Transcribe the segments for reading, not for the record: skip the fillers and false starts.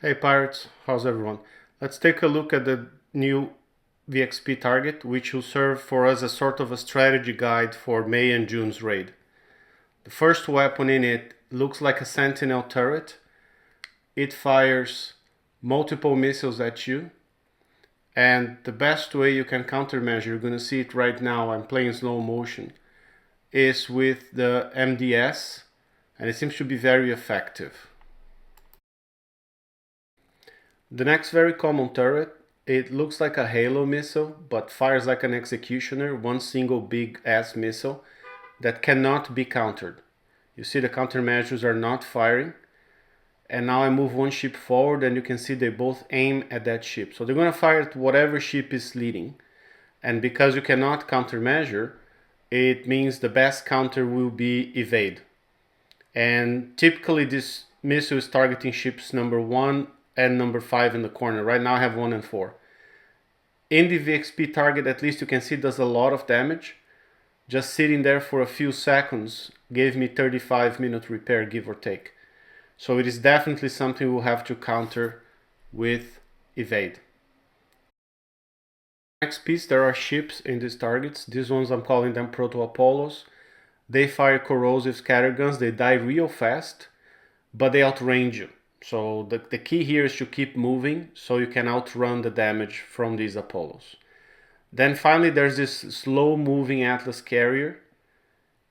Hey Pirates, how's everyone? Let's take a look at the new VXP target, which will serve for us as sort of a strategy guide for May and June's raid. The first weapon in it looks like a Sentinel turret. It fires multiple missiles at you, and the best way you can countermeasure, you're gonna see it right now, I'm playing slow motion, is with the MDS, and it seems to be very effective. The next very common turret, it looks like a Halo missile, but fires like an executioner, one single big ass missile that cannot be countered. You see the countermeasures are not firing, and now I move one ship forward and you can see they both aim at that ship. So they're going to fire at whatever ship is leading, and because you cannot countermeasure, it means the best counter will be evade. And typically this missile is targeting ships number 1 and number 5 in the corner. Right now I have 1 and 4. In the VXP target, at least you can see it does a lot of damage. Just sitting there for a few seconds gave me 35-minute repair, give or take. So it is definitely something we'll have to counter with evade. Next piece, there are ships in these targets. These ones I'm calling them Proto Apollos. They fire corrosive scatterguns, they die real fast, but they outrange you. So the key here is to keep moving so you can outrun the damage from these Apollos. Then finally there's this slow moving Atlas Carrier,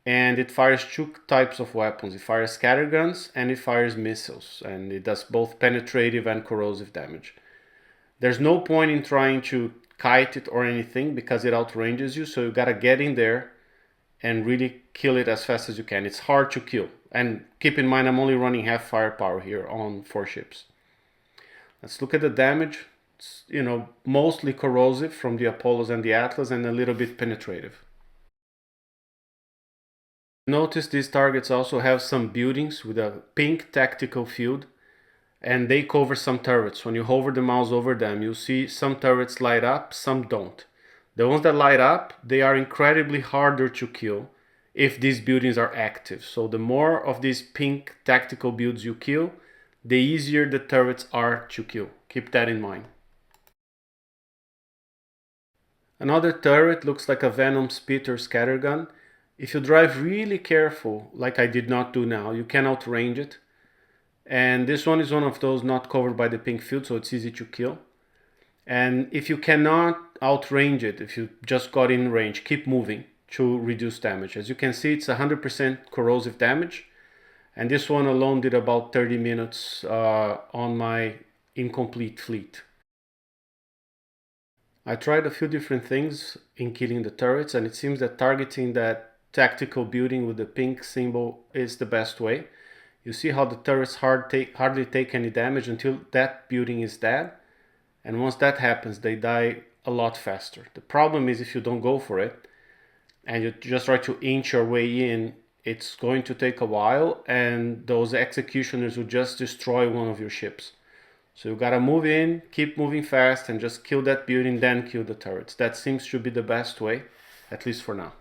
and it fires two types of weapons. It fires scatterguns and it fires missiles, and it does both penetrative and corrosive damage. There's no point in trying to kite it or anything because it outranges you, so you gotta get in there and really kill it as fast as you can. It's hard to kill. And keep in mind, I'm only running half firepower here on 4 ships. Let's look at the damage. It's, mostly corrosive from the Apollos and the Atlas, and a little bit penetrative. Notice these targets also have some buildings with a pink tactical field, and they cover some turrets. When you hover the mouse over them, you'll see some turrets light up, some don't. The ones that light up, they are incredibly harder to kill if these buildings are active. So the more of these pink tactical builds you kill, the easier the turrets are to kill. Keep that in mind. Another turret looks like a Venom Spitter scattergun. If you drive really careful, like I did not do now, you can outrange it. And this one is one of those not covered by the pink field, so it's easy to kill. And if you cannot outrange it, if you just got in range, keep moving to reduce damage. As you can see, it's 100% corrosive damage, and this one alone did about 30 minutes on my incomplete fleet. I tried a few different things in killing the turrets, and it seems that targeting that tactical building with the pink symbol is the best way. You see how the turrets hardly take any damage until that building is dead, and once that happens, they die a lot faster. The problem is if you don't go for it, and you just try to inch your way in, it's going to take a while, and those executioners will just destroy one of your ships. So you gotta move in, keep moving fast, and just kill that building, then kill the turrets. That seems to be the best way, at least for now.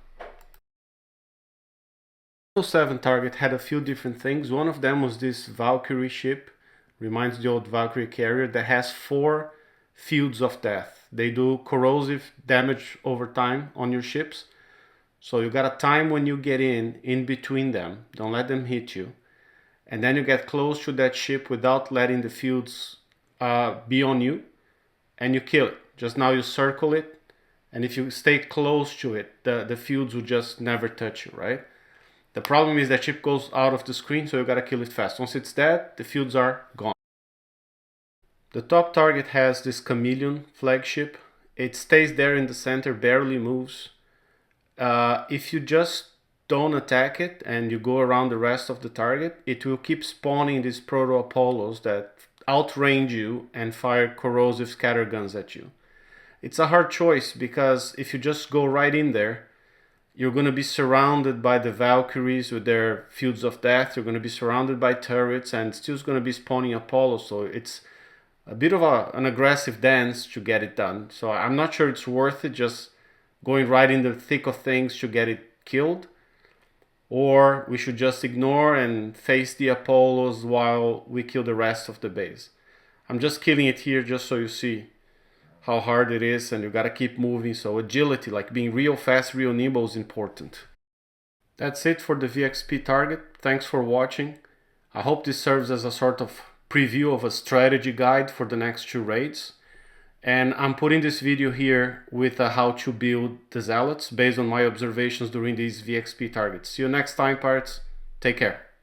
The 7 target had a few different things. One of them was this Valkyrie ship, reminds the old Valkyrie Carrier, that has 4 fields of death. They do corrosive damage over time on your ships. So you got a time when you get in between them, don't let them hit you, and then you get close to that ship without letting the fields be on you, and you kill it. Just now you circle it, and if you stay close to it, the fields will just never touch you, right? The problem is that ship goes out of the screen, so you gotta kill it fast. Once it's dead, the fields are gone. The top target has this Chameleon Flagship. It stays there in the center, barely moves. If you just don't attack it and you go around the rest of the target, it will keep spawning these Proto Apollos that outrange you and fire corrosive scatterguns at you. It's a hard choice because if you just go right in there, you're going to be surrounded by the Valkyries with their fields of death. You're going to be surrounded by turrets, and still going to be spawning Apollos. So it's a bit of an aggressive dance to get it done. So I'm not sure it's worth it just going right in the thick of things to get it killed, or we should just ignore and face the Apollos while we kill the rest of the base. I'm just killing it here just so you see how hard it is, and you gotta keep moving. So agility, like being real fast, real nimble, is important. That's it for the VXP target. Thanks for watching. I hope this serves as a sort of preview of a strategy guide for the next 2 raids. And I'm putting this video here with how to build the zealots based on my observations during these VXP targets. See you next time, pirates. Take care.